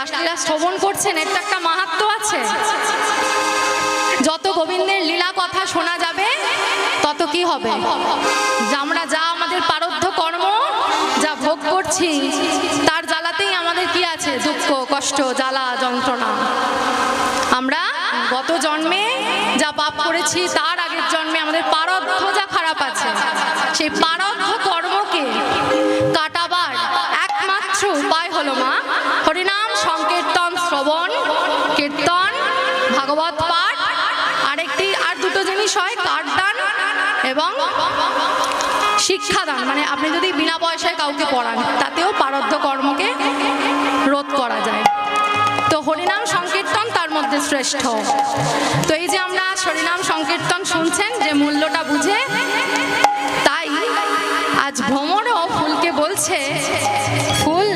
রাসলীলা শ্রবণ করছেন, এর তো একটা মাহাত্ম্য আছে। যত গোবিন্দের লীলা কথা শোনা যাবে তত কি হবে, যে আমরা যা আমাদের প্রারব্ধ কর্ম যা ভোগ করছি তার জ্বালাতেই আমাদের কি আছে, দুঃখ কষ্ট জ্বালা যন্ত্রণা। আমরা গত জন্মে যা পাপ করেছি তার আগের জন্মে আমাদের প্রারব্ধ যা খারাপ আছে, সেই প্রারব্ধ কর্মকে কাটাবার একমাত্র উপায় হলো মা হরিনাম সংকীর্তন শ্রবণ কীর্তন ভাগবত পাঠ, আর দুটো জিনিস হয়, কাঠদান এবং শিক্ষাদান। মানে আপনি যদি বিনা পয়সায় কাউকে পড়ান তাতেও প্রারব্ধ কর্মকে রোধ করা যায়। তো হরিনাম সংকীর্তন তার মধ্যে শ্রেষ্ঠ। তো এই যে আমরা হরিনাম সংকীর্তন শুনছেন যে মূল্যটা বুঝে, তাই আজ ভ্রমরও ফুলকে বলছে, ফুল